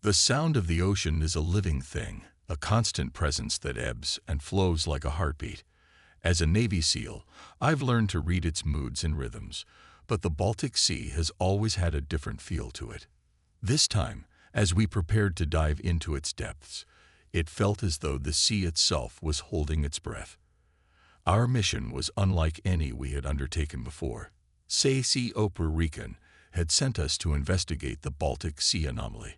The sound of the ocean is a living thing, a constant presence that ebbs and flows like a heartbeat. As a Navy SEAL, I've learned to read its moods and rhythms, but the Baltic Sea has always had a different feel to it. This time, as we prepared to dive into its depths, it felt as though the sea itself was holding its breath. Our mission was unlike any we had undertaken before. Saisi Operican had sent us to investigate the Baltic Sea anomaly,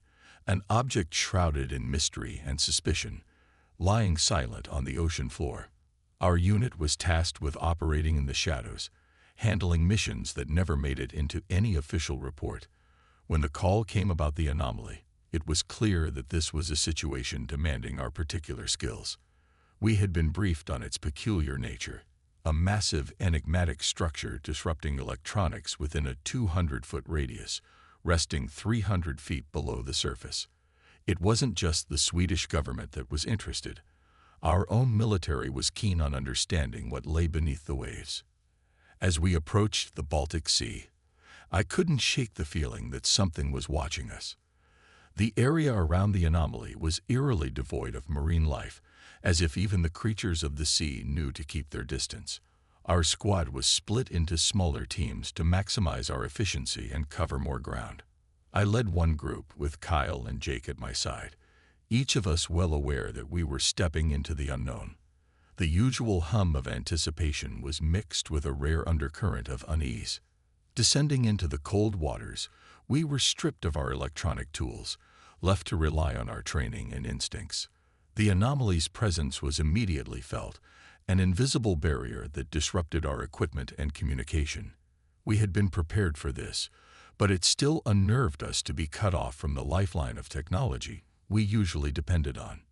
an object shrouded in mystery and suspicion, lying silent on the ocean floor. Our unit was tasked with operating in the shadows, handling missions that never made it into any official report. When the call came about the anomaly, it was clear that this was a situation demanding our particular skills. We had been briefed on its peculiar nature, a massive enigmatic structure disrupting electronics within a 200-foot radius, resting 300 feet below the surface. It wasn't just the Swedish government that was interested. Our own military was keen on understanding what lay beneath the waves. As we approached the Baltic Sea, I couldn't shake the feeling that something was watching us. The area around the anomaly was eerily devoid of marine life, as if even the creatures of the sea knew to keep their distance. Our squad was split into smaller teams to maximize our efficiency and cover more ground. I led one group with Kyle and Jake at my side, each of us well aware that we were stepping into the unknown. The usual hum of anticipation was mixed with a rare undercurrent of unease. Descending into the cold waters, we were stripped of our electronic tools, left to rely on our training and instincts. The anomaly's presence was immediately felt, an invisible barrier that disrupted our equipment and communication. We had been prepared for this, but it still unnerved us to be cut off from the lifeline of technology we usually depended on.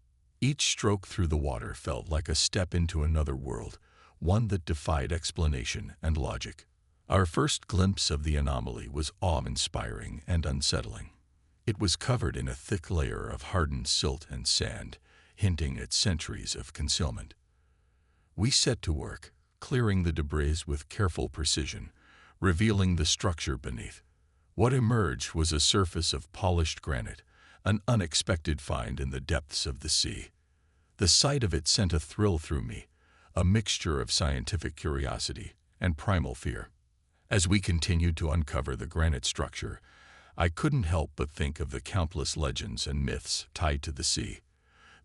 Each stroke through the water felt like a step into another world, one that defied explanation and logic. Our first glimpse of the anomaly was awe-inspiring and unsettling. It was covered in a thick layer of hardened silt and sand, hinting at centuries of concealment. We set to work, clearing the debris with careful precision, revealing the structure beneath. What emerged was a surface of polished granite, an unexpected find in the depths of the sea. The sight of it sent a thrill through me, a mixture of scientific curiosity and primal fear. As we continued to uncover the granite structure, I couldn't help but think of the countless legends and myths tied to the sea.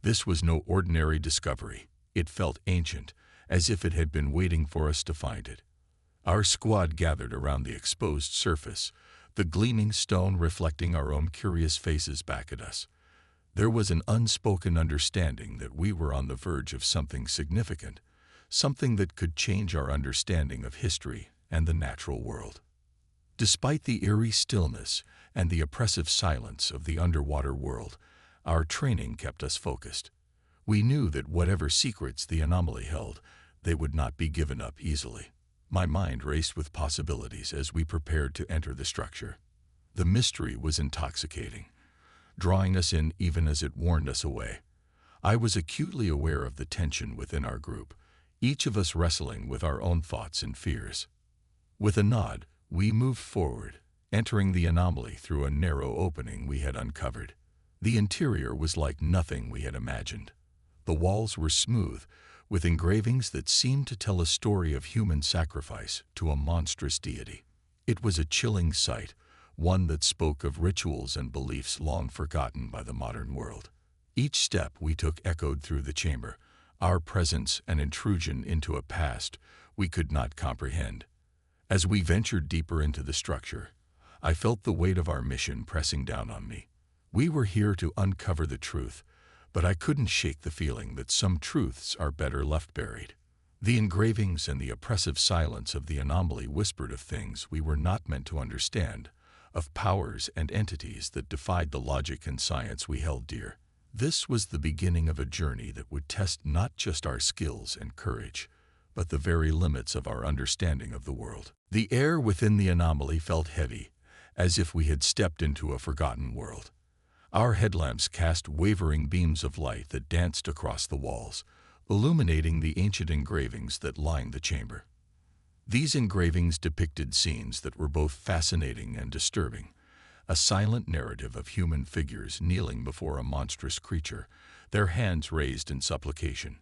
This was no ordinary discovery. It felt ancient, as if it had been waiting for us to find it. Our squad gathered around the exposed surface, the gleaming stone reflecting our own curious faces back at us. There was an unspoken understanding that we were on the verge of something significant, something that could change our understanding of history and the natural world. Despite the eerie stillness and the oppressive silence of the underwater world, our training kept us focused. We knew that whatever secrets the anomaly held, they would not be given up easily. My mind raced with possibilities as we prepared to enter the structure. The mystery was intoxicating, drawing us in even as it warned us away. I was acutely aware of the tension within our group, each of us wrestling with our own thoughts and fears. With a nod, we moved forward, entering the anomaly through a narrow opening we had uncovered. The interior was like nothing we had imagined. The walls were smooth, with engravings that seemed to tell a story of human sacrifice to a monstrous deity. It was a chilling sight, one that spoke of rituals and beliefs long forgotten by the modern world. Each step we took echoed through the chamber, our presence an intrusion into a past we could not comprehend. As we ventured deeper into the structure, I felt the weight of our mission pressing down on me. We were here to uncover the truth, but I couldn't shake the feeling that some truths are better left buried. The engravings and the oppressive silence of the anomaly whispered of things we were not meant to understand, of powers and entities that defied the logic and science we held dear. This was the beginning of a journey that would test not just our skills and courage, but the very limits of our understanding of the world. The air within the anomaly felt heavy, as if we had stepped into a forgotten world. Our headlamps cast wavering beams of light that danced across the walls, illuminating the ancient engravings that lined the chamber. These engravings depicted scenes that were both fascinating and disturbing, a silent narrative of human figures kneeling before a monstrous creature, their hands raised in supplication.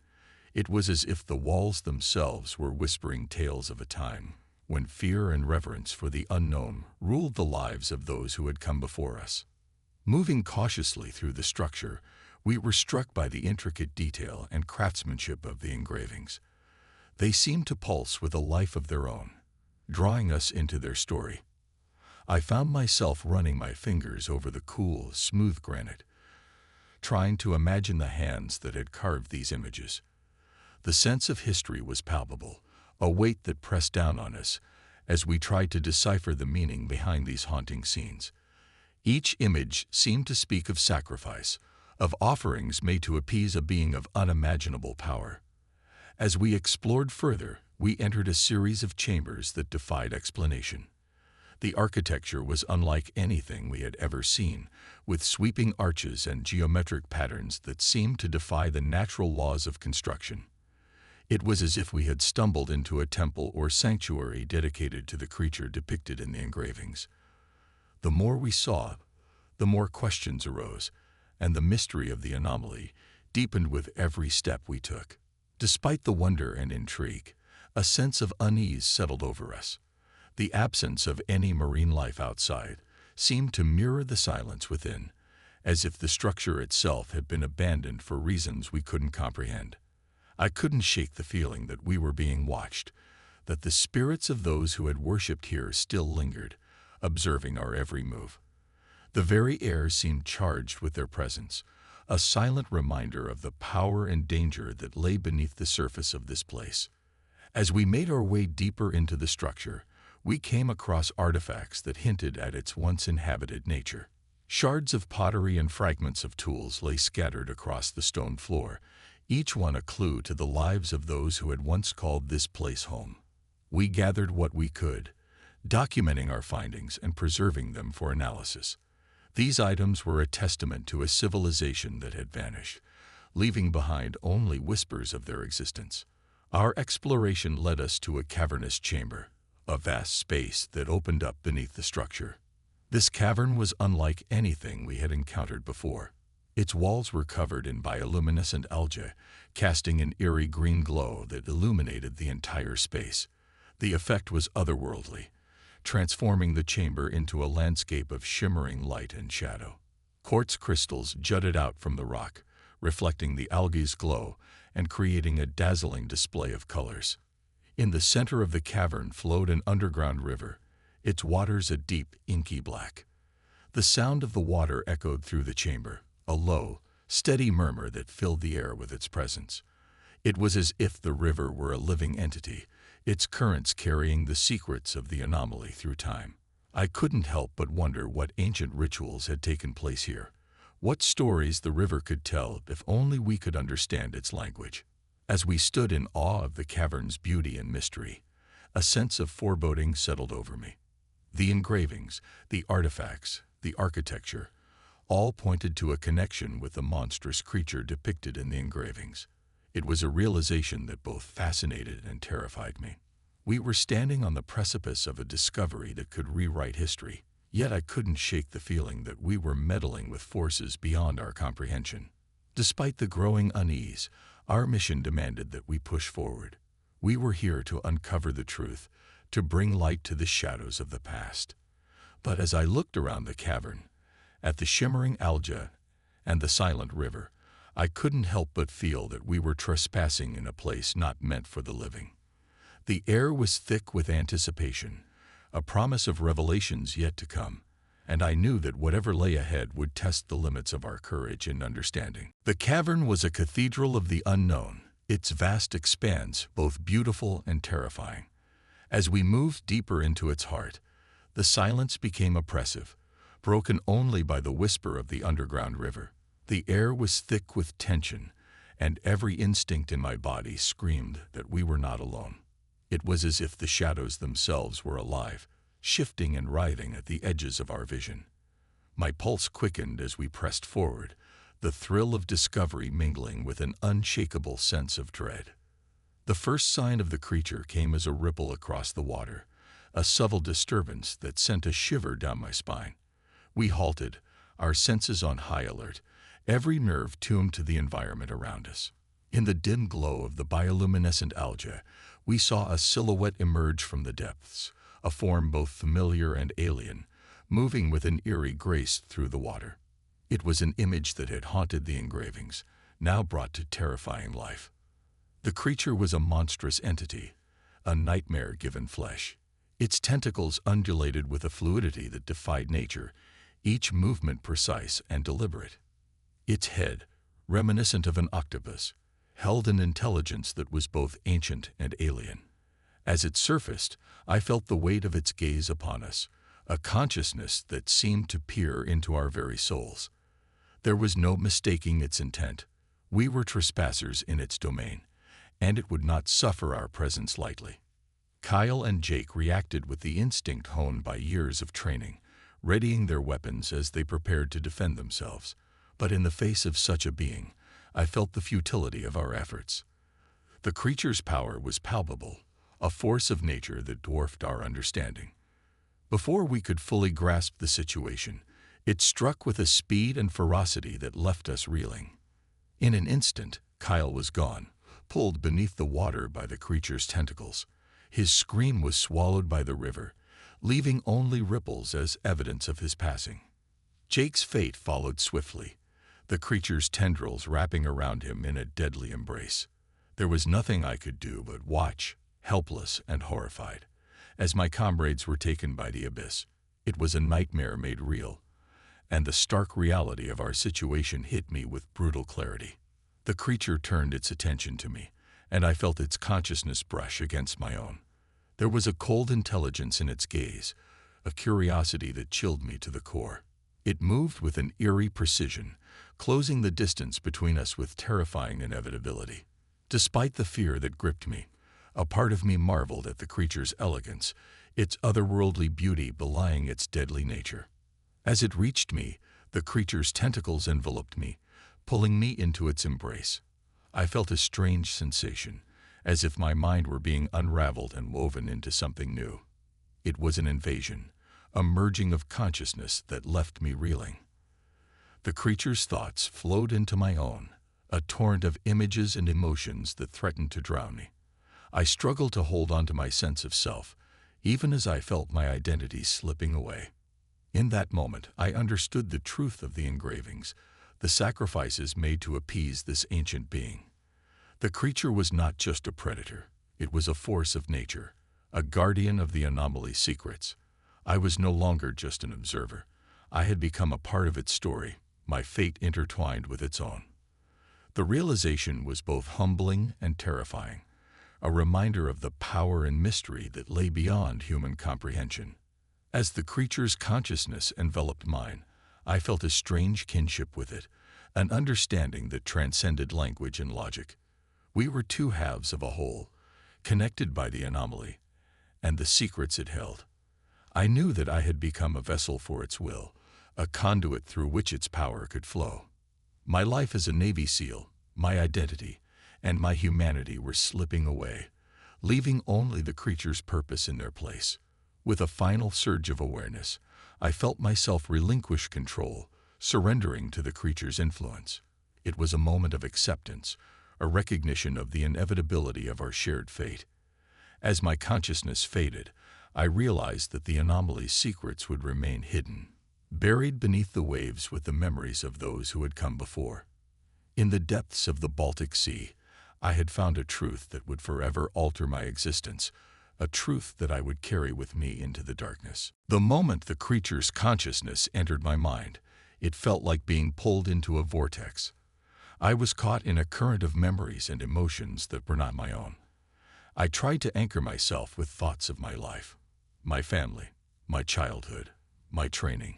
It was as if the walls themselves were whispering tales of a time when fear and reverence for the unknown ruled the lives of those who had come before us. Moving cautiously through the structure, we were struck by the intricate detail and craftsmanship of the engravings. They seemed to pulse with a life of their own, drawing us into their story. I found myself running my fingers over the cool, smooth granite, trying to imagine the hands that had carved these images. The sense of history was palpable, a weight that pressed down on us as we tried to decipher the meaning behind these haunting scenes. Each image seemed to speak of sacrifice, of offerings made to appease a being of unimaginable power. As we explored further, we entered a series of chambers that defied explanation. The architecture was unlike anything we had ever seen, with sweeping arches and geometric patterns that seemed to defy the natural laws of construction. It was as if we had stumbled into a temple or sanctuary dedicated to the creature depicted in the engravings. The more we saw, the more questions arose, and the mystery of the anomaly deepened with every step we took. Despite the wonder and intrigue, a sense of unease settled over us. The absence of any marine life outside seemed to mirror the silence within, as if the structure itself had been abandoned for reasons we couldn't comprehend. I couldn't shake the feeling that we were being watched, that the spirits of those who had worshipped here still lingered, observing our every move. The very air seemed charged with their presence, a silent reminder of the power and danger that lay beneath the surface of this place. As we made our way deeper into the structure, we came across artifacts that hinted at its once inhabited nature. Shards of pottery and fragments of tools lay scattered across the stone floor, each one a clue to the lives of those who had once called this place home. We gathered what we could, documenting our findings and preserving them for analysis. These items were a testament to a civilization that had vanished, leaving behind only whispers of their existence. Our exploration led us to a cavernous chamber, a vast space that opened up beneath the structure. This cavern was unlike anything we had encountered before. Its walls were covered in bioluminescent algae, casting an eerie green glow that illuminated the entire space. The effect was otherworldly, transforming the chamber into a landscape of shimmering light and shadow. Quartz crystals jutted out from the rock, reflecting the algae's glow and creating a dazzling display of colors. In the center of the cavern flowed an underground river, its waters a deep, inky black. The sound of the water echoed through the chamber, a low, steady murmur that filled the air with its presence. It was as if the river were a living entity, its currents carrying the secrets of the anomaly through time. I couldn't help but wonder what ancient rituals had taken place here, what stories the river could tell if only we could understand its language. As we stood in awe of the cavern's beauty and mystery, a sense of foreboding settled over me. The engravings, the artifacts, the architecture, all pointed to a connection with the monstrous creature depicted in the engravings. It was a realization that both fascinated and terrified me. We were standing on the precipice of a discovery that could rewrite history, yet I couldn't shake the feeling that we were meddling with forces beyond our comprehension. Despite the growing unease, our mission demanded that we push forward. We were here to uncover the truth, to bring light to the shadows of the past. But as I looked around the cavern, at the shimmering algae and the silent river, I couldn't help but feel that we were trespassing in a place not meant for the living. The air was thick with anticipation, a promise of revelations yet to come, and I knew that whatever lay ahead would test the limits of our courage and understanding. The cavern was a cathedral of the unknown, its vast expanse both beautiful and terrifying. As we moved deeper into its heart, the silence became oppressive, broken only by the whisper of the underground river. The air was thick with tension, and every instinct in my body screamed that we were not alone. It was as if the shadows themselves were alive, shifting and writhing at the edges of our vision. My pulse quickened as we pressed forward, the thrill of discovery mingling with an unshakable sense of dread. The first sign of the creature came as a ripple across the water, a subtle disturbance that sent a shiver down my spine. We halted, our senses on high alert, every nerve tuned to the environment around us. In the dim glow of the bioluminescent algae, we saw a silhouette emerge from the depths, a form both familiar and alien, moving with an eerie grace through the water. It was an image that had haunted the engravings, now brought to terrifying life. The creature was a monstrous entity, a nightmare given flesh. Its tentacles undulated with a fluidity that defied nature, each movement precise and deliberate. Its head, reminiscent of an octopus, held an intelligence that was both ancient and alien. As it surfaced, I felt the weight of its gaze upon us, a consciousness that seemed to peer into our very souls. There was no mistaking its intent. We were trespassers in its domain, and it would not suffer our presence lightly. Kyle and Jake reacted with the instinct honed by years of training, readying their weapons as they prepared to defend themselves. But in the face of such a being, I felt the futility of our efforts. The creature's power was palpable, a force of nature that dwarfed our understanding. Before we could fully grasp the situation, it struck with a speed and ferocity that left us reeling. In an instant, Kyle was gone, pulled beneath the water by the creature's tentacles. His scream was swallowed by the river, leaving only ripples as evidence of his passing. Jake's fate followed swiftly, the creature's tendrils wrapping around him in a deadly embrace. There was nothing I could do but watch, helpless and horrified, as my comrades were taken by the abyss. It was a nightmare made real, and the stark reality of our situation hit me with brutal clarity. The creature turned its attention to me, and I felt its consciousness brush against my own. There was a cold intelligence in its gaze, a curiosity that chilled me to the core. It moved with an eerie precision, closing the distance between us with terrifying inevitability. Despite the fear that gripped me, a part of me marveled at the creature's elegance, its otherworldly beauty belying its deadly nature. As it reached me, the creature's tentacles enveloped me, pulling me into its embrace. I felt a strange sensation, as if my mind were being unraveled and woven into something new. It was an invasion, a merging of consciousness that left me reeling. The creature's thoughts flowed into my own, a torrent of images and emotions that threatened to drown me. I struggled to hold on to my sense of self, even as I felt my identity slipping away. In that moment, I understood the truth of the engravings, the sacrifices made to appease this ancient being. The creature was not just a predator, it was a force of nature, a guardian of the anomaly secrets. I was no longer just an observer. I had become a part of its story, my fate intertwined with its own. The realization was both humbling and terrifying, a reminder of the power and mystery that lay beyond human comprehension. As the creature's consciousness enveloped mine, I felt a strange kinship with it, an understanding that transcended language and logic. We were two halves of a whole, connected by the anomaly and the secrets it held. I knew that I had become a vessel for its will, a conduit through which its power could flow. My life as a Navy SEAL, my identity, and my humanity were slipping away, leaving only the creature's purpose in their place. With a final surge of awareness, I felt myself relinquish control, surrendering to the creature's influence. It was a moment of acceptance, a recognition of the inevitability of our shared fate. As my consciousness faded, I realized that the anomaly's secrets would remain hidden, buried beneath the waves with the memories of those who had come before. In the depths of the Baltic Sea, I had found a truth that would forever alter my existence, a truth that I would carry with me into the darkness. The moment the creature's consciousness entered my mind, it felt like being pulled into a vortex. I was caught in a current of memories and emotions that were not my own. I tried to anchor myself with thoughts of my life, my family, my childhood, my training,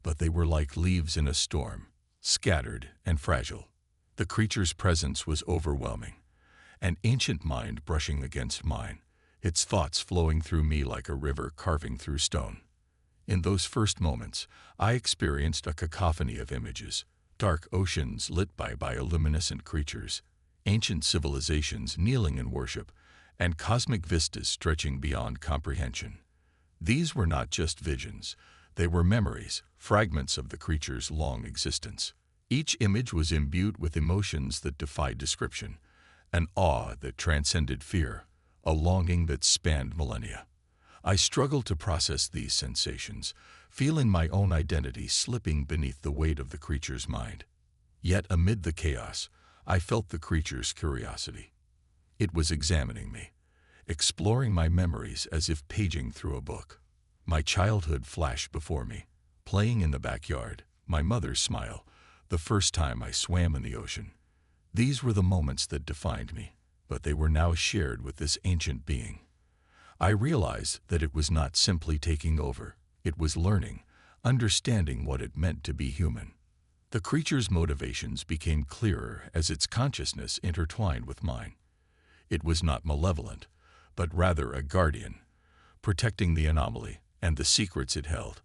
but they were like leaves in a storm, scattered and fragile. The creature's presence was overwhelming, an ancient mind brushing against mine, its thoughts flowing through me like a river carving through stone. In those first moments, I experienced a cacophony of images, dark oceans lit by bioluminescent creatures, ancient civilizations kneeling in worship, and cosmic vistas stretching beyond comprehension. These were not just visions, They were memories, fragments of the creature's long existence. Each image was imbued with emotions that defied description, an awe that transcended fear, a longing that spanned millennia. I struggled to process these sensations, feeling my own identity slipping beneath the weight of the creature's mind. Yet amid the chaos, I felt the creature's curiosity. It was examining me, exploring my memories as if paging through a book. My childhood flashed before me, playing in the backyard, my mother's smile, the first time I swam in the ocean. These were the moments that defined me, but they were now shared with this ancient being. I realized that it was not simply taking over, it was learning, understanding what it meant to be human. The creature's motivations became clearer as its consciousness intertwined with mine. It was not malevolent, but rather a guardian, protecting the anomaly and the secrets it held.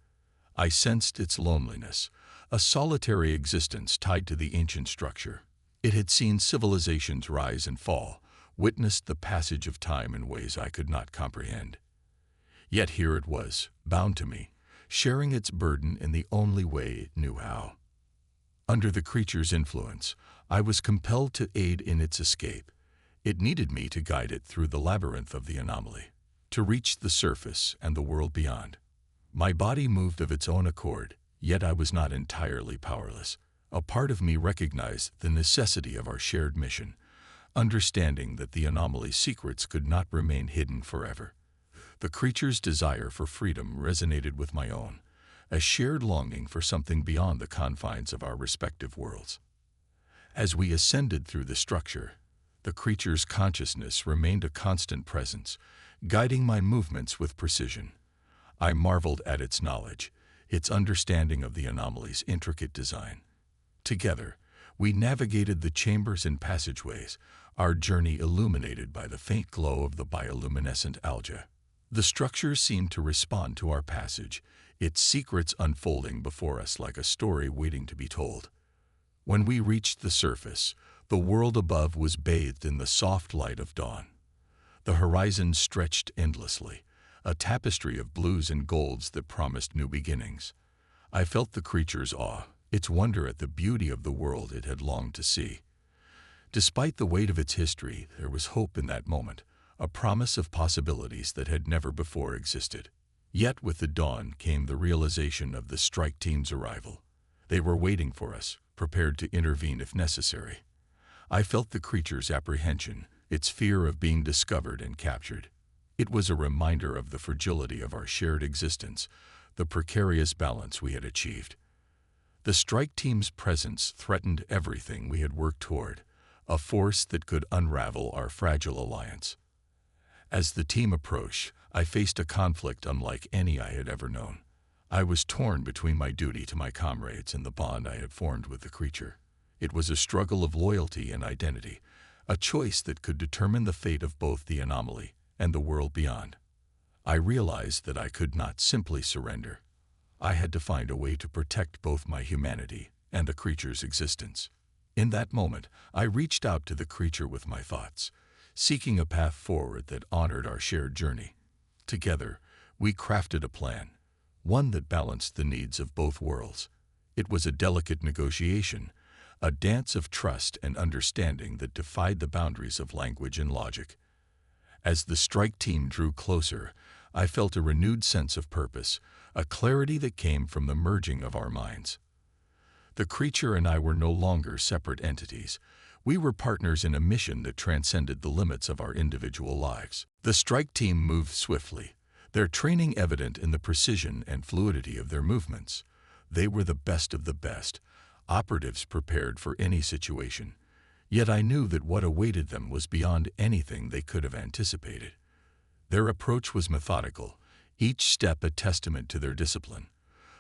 I sensed its loneliness, a solitary existence tied to the ancient structure. It had seen civilizations rise and fall, witnessed the passage of time in ways I could not comprehend. Yet here it was, bound to me, sharing its burden in the only way it knew how. Under the creature's influence, I was compelled to aid in its escape. It needed me to guide it through the labyrinth of the anomaly, to reach the surface and the world beyond. My body moved of its own accord, yet I was not entirely powerless. A part of me recognized the necessity of our shared mission, understanding that the anomaly's secrets could not remain hidden forever. The creature's desire for freedom resonated with my own, a shared longing for something beyond the confines of our respective worlds. As we ascended through the structure, the creature's consciousness remained a constant presence, guiding my movements with precision. I marveled at its knowledge, its understanding of the anomaly's intricate design. Together, we navigated the chambers and passageways, our journey illuminated by the faint glow of the bioluminescent algae. The structure seemed to respond to our passage, its secrets unfolding before us like a story waiting to be told. When we reached the surface, the world above was bathed in the soft light of dawn. The horizon stretched endlessly, a tapestry of blues and golds that promised new beginnings. I felt the creature's awe, its wonder at the beauty of the world it had longed to see. Despite the weight of its history, there was hope in that moment, a promise of possibilities that had never before existed. Yet with the dawn came the realization of the strike team's arrival. They were waiting for us, prepared to intervene if necessary. I felt the creature's apprehension, its fear of being discovered and captured. It was a reminder of the fragility of our shared existence, the precarious balance we had achieved. The strike team's presence threatened everything we had worked toward, a force that could unravel our fragile alliance. As the team approached, I faced a conflict unlike any I had ever known. I was torn between my duty to my comrades and the bond I had formed with the creature. It was a struggle of loyalty and identity, a choice that could determine the fate of both the anomaly and the world beyond. I realized that I could not simply surrender. I had to find a way to protect both my humanity and the creature's existence. In that moment, I reached out to the creature with my thoughts, seeking a path forward that honored our shared journey. Together, we crafted a plan, one that balanced the needs of both worlds. It was a delicate negotiation, a dance of trust and understanding that defied the boundaries of language and logic. As the strike team drew closer, I felt a renewed sense of purpose, a clarity that came from the merging of our minds. The creature and I were no longer separate entities. We were partners in a mission that transcended the limits of our individual lives. The strike team moved swiftly, their training evident in the precision and fluidity of their movements. They were the best of the best, operatives prepared for any situation. Yet I knew that what awaited them was beyond anything they could have anticipated. Their approach was methodical, each step a testament to their discipline.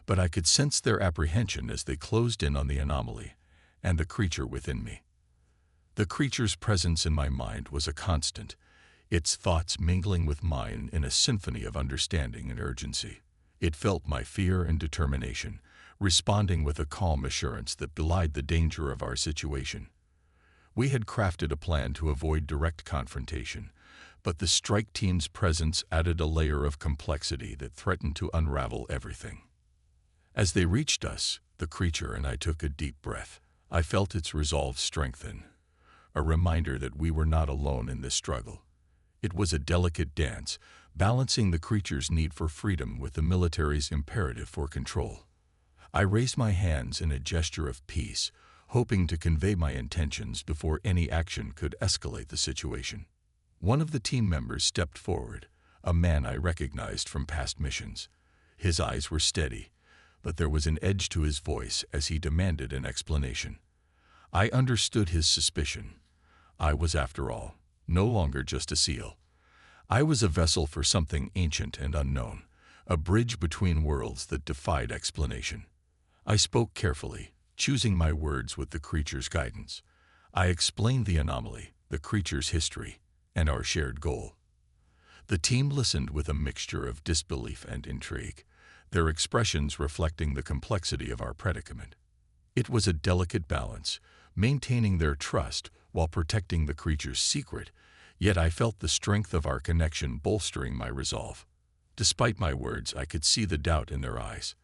But I could sense their apprehension as they closed in on the anomaly and the creature within me. The creature's presence in my mind was a constant, its thoughts mingling with mine in a symphony of understanding and urgency. It felt my fear and determination, responding with a calm assurance that belied the danger of our situation. We had crafted a plan to avoid direct confrontation, but the strike team's presence added a layer of complexity that threatened to unravel everything. As they reached us, the creature and I took a deep breath. I felt its resolve strengthen, a reminder that we were not alone in this struggle. It was a delicate dance, balancing the creature's need for freedom with the military's imperative for control. I raised my hands in a gesture of peace, hoping to convey my intentions before any action could escalate the situation. One of the team members stepped forward, a man I recognized from past missions. His eyes were steady, but there was an edge to his voice as he demanded an explanation. I understood his suspicion. I was, after all, no longer just a SEAL. I was a vessel for something ancient and unknown, a bridge between worlds that defied explanation. I spoke carefully, choosing my words with the creature's guidance. I explained the anomaly, the creature's history, and our shared goal. The team listened with a mixture of disbelief and intrigue, their expressions reflecting the complexity of our predicament. It was a delicate balance, maintaining their trust while protecting the creature's secret, yet I felt the strength of our connection bolstering my resolve. Despite my words, I could see the doubt in their eyes.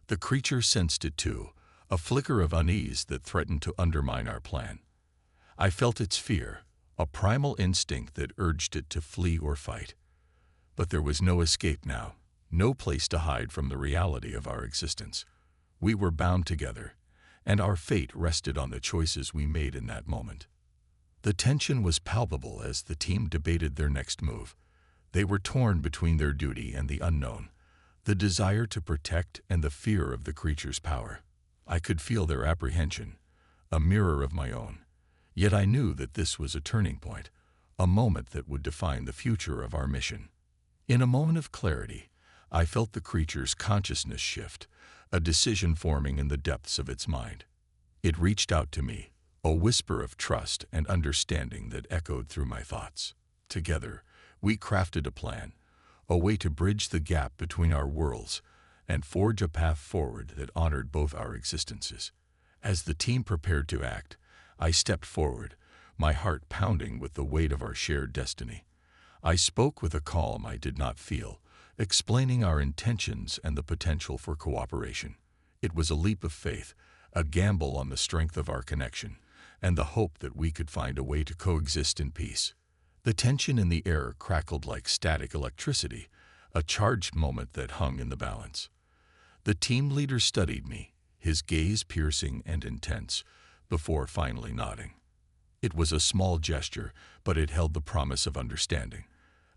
The creature sensed it too, a flicker of unease that threatened to undermine our plan. I felt its fear, a primal instinct that urged it to flee or fight. But there was no escape now, no place to hide from the reality of our existence. We were bound together, and our fate rested on the choices we made in that moment. The tension was palpable as the team debated their next move. They were torn between their duty and the unknown, the desire to protect and the fear of the creature's power. I could feel their apprehension, a mirror of my own. Yet I knew that this was a turning point, a moment that would define the future of our mission. In a moment of clarity, I felt the creature's consciousness shift, a decision forming in the depths of its mind. It reached out to me, a whisper of trust and understanding that echoed through my thoughts. Together, we crafted a plan, a way to bridge the gap between our worlds and forge a path forward that honored both our existences. As the team prepared to act, I stepped forward, my heart pounding with the weight of our shared destiny. I spoke with a calm I did not feel, explaining our intentions and the potential for cooperation. It was a leap of faith, a gamble on the strength of our connection, and the hope that we could find a way to coexist in peace. The tension in the air crackled like static electricity, a charged moment that hung in the balance. The team leader studied me, his gaze piercing and intense, before finally nodding. It was a small gesture, but it held the promise of understanding,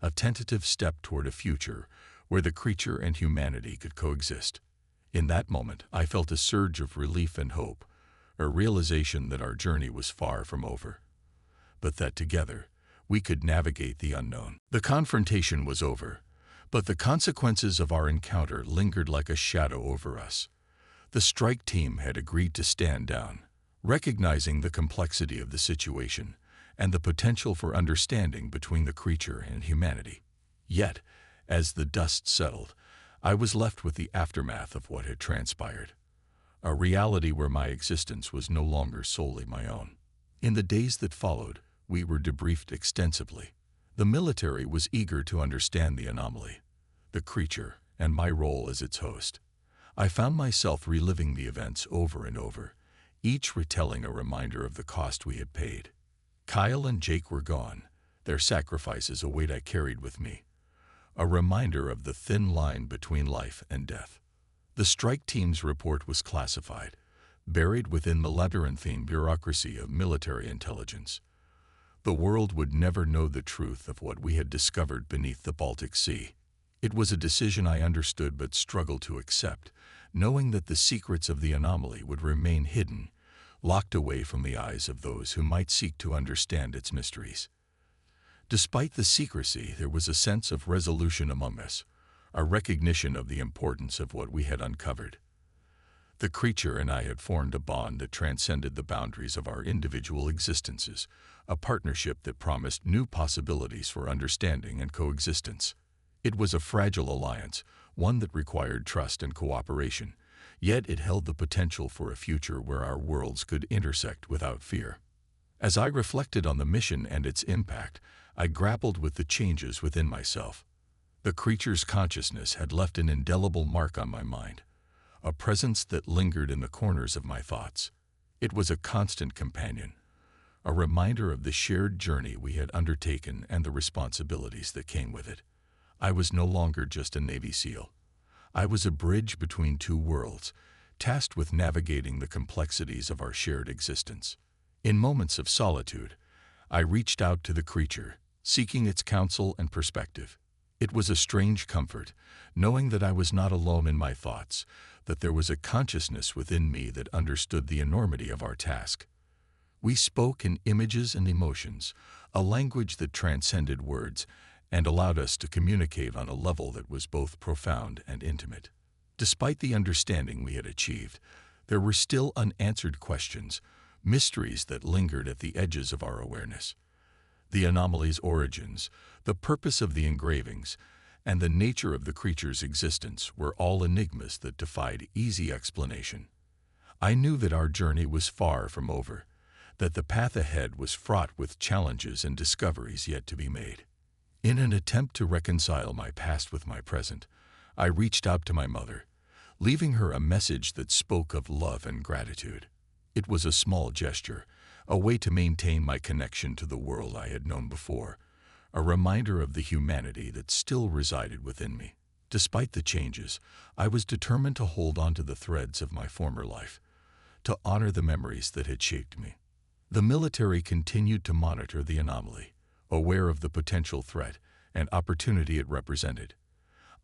a tentative step toward a future where the creature and humanity could coexist. In that moment, I felt a surge of relief and hope, a realization that our journey was far from over, but that together we could navigate the unknown. The confrontation was over, but the consequences of our encounter lingered like a shadow over us. The strike team had agreed to stand down, recognizing the complexity of the situation and the potential for understanding between the creature and humanity. Yet, as the dust settled, I was left with the aftermath of what had transpired, a reality where my existence was no longer solely my own. In the days that followed, we were debriefed extensively. The military was eager to understand the anomaly, the creature, and my role as its host. I found myself reliving the events over and over, each retelling a reminder of the cost we had paid. Kyle and Jake were gone, their sacrifices a weight I carried with me, a reminder of the thin line between life and death. The strike team's report was classified, buried within the labyrinthine bureaucracy of military intelligence. The world would never know the truth of what we had discovered beneath the Baltic Sea. It was a decision I understood but struggled to accept, knowing that the secrets of the anomaly would remain hidden, locked away from the eyes of those who might seek to understand its mysteries. Despite the secrecy, there was a sense of resolution among us, a recognition of the importance of what we had uncovered. The creature and I had formed a bond that transcended the boundaries of our individual existences, a partnership that promised new possibilities for understanding and coexistence. It was a fragile alliance, one that required trust and cooperation, yet it held the potential for a future where our worlds could intersect without fear. As I reflected on the mission and its impact, I grappled with the changes within myself. The creature's consciousness had left an indelible mark on my mind, a presence that lingered in the corners of my thoughts. It was a constant companion, a reminder of the shared journey we had undertaken and the responsibilities that came with it. I was no longer just a Navy SEAL. I was a bridge between two worlds, tasked with navigating the complexities of our shared existence. In moments of solitude, I reached out to the creature, seeking its counsel and perspective. It was a strange comfort, knowing that I was not alone in my thoughts, that there was a consciousness within me that understood the enormity of our task. We spoke in images and emotions, a language that transcended words, and allowed us to communicate on a level that was both profound and intimate. Despite the understanding we had achieved, there were still unanswered questions, mysteries that lingered at the edges of our awareness. The anomaly's origins, the purpose of the engravings, and the nature of the creature's existence were all enigmas that defied easy explanation. I knew that our journey was far from over, that the path ahead was fraught with challenges and discoveries yet to be made. In an attempt to reconcile my past with my present, I reached out to my mother, leaving her a message that spoke of love and gratitude. It was a small gesture, a way to maintain my connection to the world I had known before, a reminder of the humanity that still resided within me. Despite the changes, I was determined to hold on to the threads of my former life, to honor the memories that had shaped me. The military continued to monitor the anomaly, aware of the potential threat and opportunity it represented.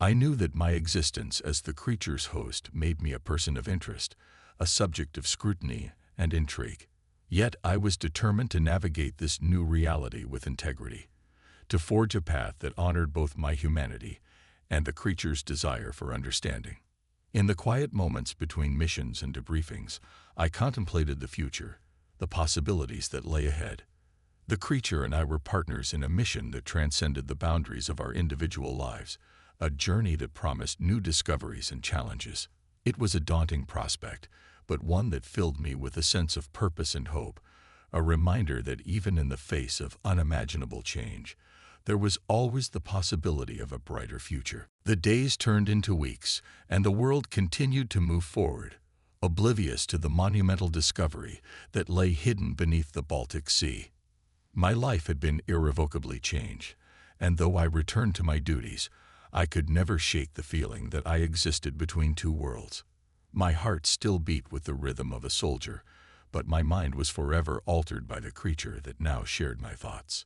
I knew that my existence as the creature's host made me a person of interest, a subject of scrutiny and intrigue. Yet I was determined to navigate this new reality with integrity, to forge a path that honored both my humanity and the creature's desire for understanding. In the quiet moments between missions and debriefings, I contemplated the future, the possibilities that lay ahead. The creature and I were partners in a mission that transcended the boundaries of our individual lives, a journey that promised new discoveries and challenges. It was a daunting prospect, but one that filled me with a sense of purpose and hope, a reminder that even in the face of unimaginable change, there was always the possibility of a brighter future. The days turned into weeks, and the world continued to move forward, oblivious to the monumental discovery that lay hidden beneath the Baltic Sea. My life had been irrevocably changed, and though I returned to my duties, I could never shake the feeling that I existed between two worlds. My heart still beat with the rhythm of a soldier, but my mind was forever altered by the creature that now shared my thoughts.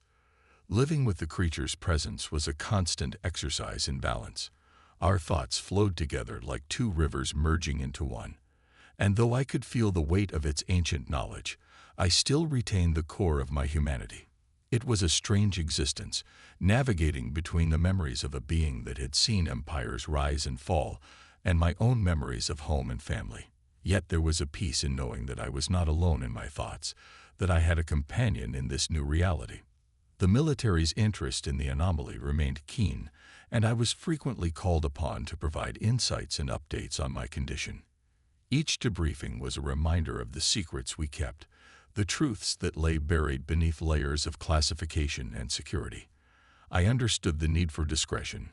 Living with the creature's presence was a constant exercise in balance. Our thoughts flowed together like two rivers merging into one. And though I could feel the weight of its ancient knowledge, I still retained the core of my humanity. It was a strange existence, navigating between the memories of a being that had seen empires rise and fall, and my own memories of home and family. Yet there was a peace in knowing that I was not alone in my thoughts, that I had a companion in this new reality. The military's interest in the anomaly remained keen, and I was frequently called upon to provide insights and updates on my condition. Each debriefing was a reminder of the secrets we kept, the truths that lay buried beneath layers of classification and security. I understood the need for discretion,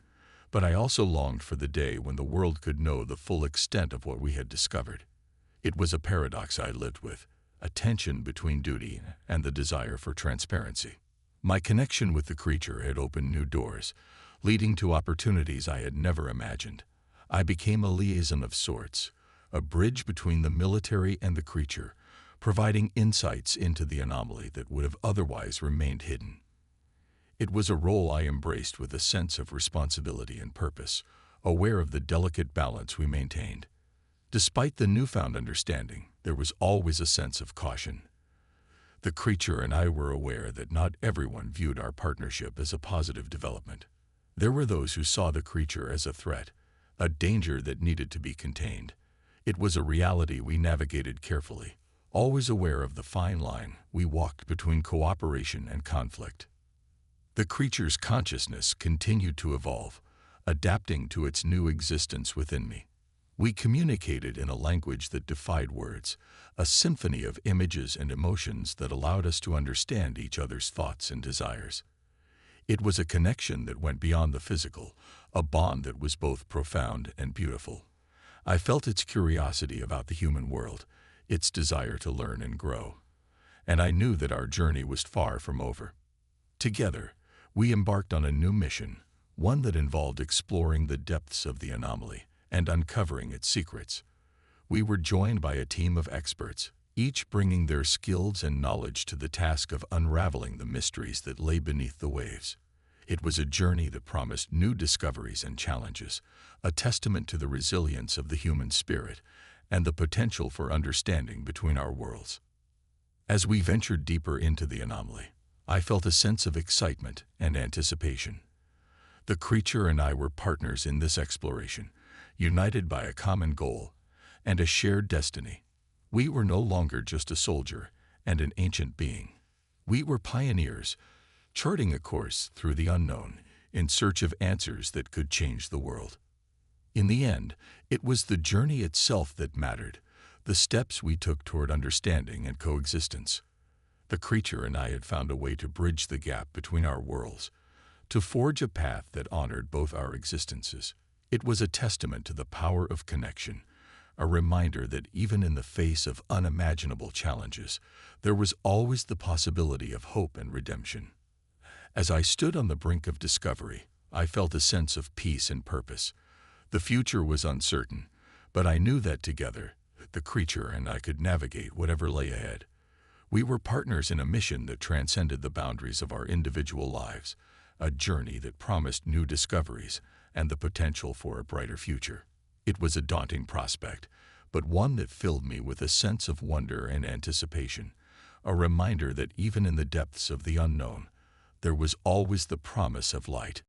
but I also longed for the day when the world could know the full extent of what we had discovered. It was a paradox I lived with, a tension between duty and the desire for transparency. My connection with the creature had opened new doors, leading to opportunities I had never imagined. I became a liaison of sorts, a bridge between the military and the creature, providing insights into the anomaly that would have otherwise remained hidden. It was a role I embraced with a sense of responsibility and purpose, aware of the delicate balance we maintained. Despite the newfound understanding, there was always a sense of caution. The creature and I were aware that not everyone viewed our partnership as a positive development. There were those who saw the creature as a threat, a danger that needed to be contained. It was a reality we navigated carefully, always aware of the fine line we walked between cooperation and conflict. The creature's consciousness continued to evolve, adapting to its new existence within me. We communicated in a language that defied words, a symphony of images and emotions that allowed us to understand each other's thoughts and desires. It was a connection that went beyond the physical, a bond that was both profound and beautiful. I felt its curiosity about the human world, its desire to learn and grow. And I knew that our journey was far from over. Together, we embarked on a new mission, one that involved exploring the depths of the anomaly and uncovering its secrets. We were joined by a team of experts, each bringing their skills and knowledge to the task of unraveling the mysteries that lay beneath the waves. It was a journey that promised new discoveries and challenges, a testament to the resilience of the human spirit and the potential for understanding between our worlds. As we ventured deeper into the anomaly, I felt a sense of excitement and anticipation. The creature and I were partners in this exploration, united by a common goal and a shared destiny. We were no longer just a soldier and an ancient being. We were pioneers, charting a course through the unknown in search of answers that could change the world. In the end, it was the journey itself that mattered, the steps we took toward understanding and coexistence. The creature and I had found a way to bridge the gap between our worlds, to forge a path that honored both our existences. It was a testament to the power of connection, a reminder that even in the face of unimaginable challenges, there was always the possibility of hope and redemption. As I stood on the brink of discovery, I felt a sense of peace and purpose. The future was uncertain, but I knew that together, the creature and I could navigate whatever lay ahead. We were partners in a mission that transcended the boundaries of our individual lives, a journey that promised new discoveries and the potential for a brighter future. It was a daunting prospect, but one that filled me with a sense of wonder and anticipation, a reminder that even in the depths of the unknown, there was always the promise of light.